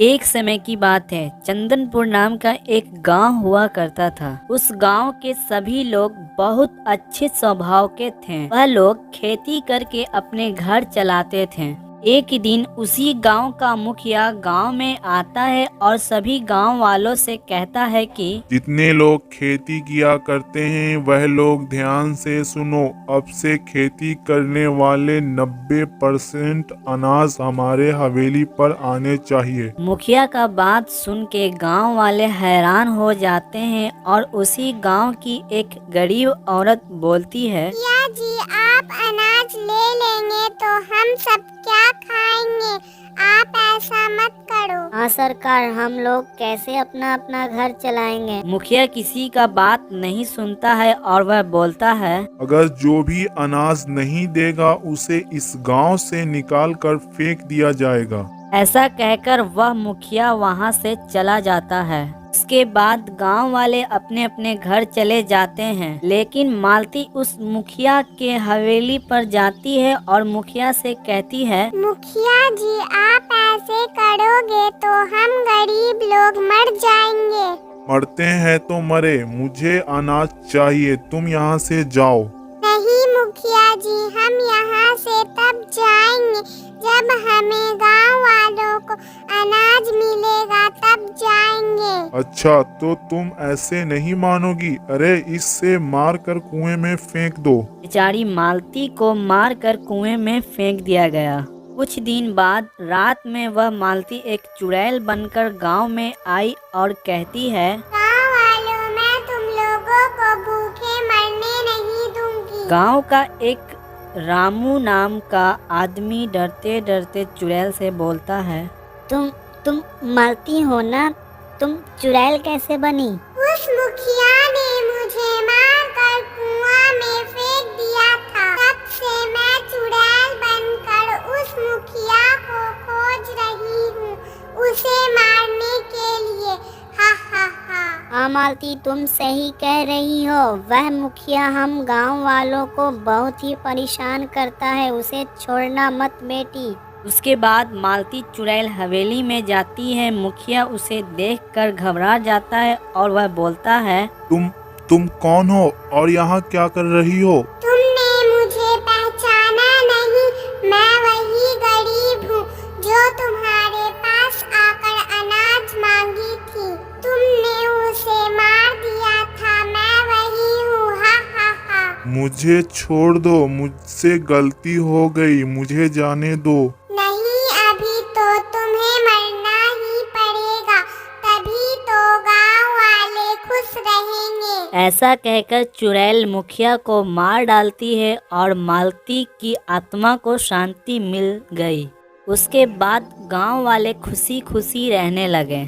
एक समय की बात है, चंदनपुर नाम का एक गांव हुआ करता था। उस गांव के सभी लोग बहुत अच्छे स्वभाव के थे। वह लोग खेती करके अपने घर चलाते थे। एक दिन उसी गांव का मुखिया गांव में आता है और सभी गांव वालों से कहता है कि जितने लोग खेती किया करते हैं वह लोग ध्यान से सुनो। अब से खेती करने वाले 90% अनाज हमारे हवेली पर आने चाहिए। मुखिया का बात सुन के गांव वाले हैरान हो जाते हैं और उसी गांव की एक गरीब औरत बोलती है, मुखिया जी, आप अनाज ले लेंगे तो हम सब क्या खाएंगे? आप ऐसा मत करो। हाँ सरकार, हम लोग कैसे अपना अपना घर चलाएंगे? मुखिया किसी का बात नहीं सुनता है और वह बोलता है, अगर जो भी अनाज नहीं देगा उसे इस गांव से निकाल कर फेंक दिया जाएगा। ऐसा कहकर वह मुखिया वहां से चला जाता है। उसके बाद गांव वाले अपने अपने घर चले जाते हैं, लेकिन मालती उस मुखिया के हवेली पर जाती है और मुखिया से कहती है, मुखिया जी, आप ऐसे करोगे तो हम गरीब लोग मर जाएंगे। मरते हैं तो मरे, मुझे अनाज चाहिए, तुम यहाँ से जाओ। नहीं मुखिया जी, हम यहाँ से तब जाएंगे जब हमें गांव वालों को अनाज मिलेगा, तब जाएंगे। अच्छा, तो तुम ऐसे नहीं मानोगी? अरे इससे मार कर कुएं में फेंक दो। बेचारी मालती को मार कर कुएं में फेंक दिया गया। कुछ दिन बाद रात में वह मालती एक चुड़ैल बनकर गांव में आई और कहती है, गांव वालों, मैं तुम लोगों को भूखे मरने नहीं दूंगी। गांव का एक रामू नाम का आदमी डरते डरते चुड़ैल से बोलता है, तुम मरती हो ना? तुम चुड़ैल कैसे बनी? उस मुखिया ने मुझे मार कर कुआं में फेंक दिया था। तब से मैं चुड़ैल बनकर उस मुखिया को खोज रही हूँ, उसे मारने के लिए। हा हा हा। हाँ मालती, तुम सही कह रही हो। वह मुखिया हम गांव वालों को बहुत ही परेशान करता है, उसे छोड़ना मत बेटी। उसके बाद मालती चुड़ैल हवेली में जाती है। मुखिया उसे देखकर घबरा जाता है और वह बोलता है, तुम कौन हो और यहाँ क्या कर रही हो? तुमने मुझे पहचाना नहीं? मैं वही गरीब हूँ जो तुम्हारे पास आकर अनाज मांगी थी। तुमने उसे मार दिया था, मैं वही हूँ। हा हा हा। मुझे छोड़ दो, मुझसे गलती हो गई, मुझे जाने दो। नहीं, अभी तो तुम्हें मरना ही पड़ेगा, तभी तो गांव वाले खुश रहेंगे। ऐसा कहकर चुड़ैल मुखिया को मार डालती है और मालती की आत्मा को शांति मिल गई। उसके बाद गांव वाले खुशी खुशी रहने लगे।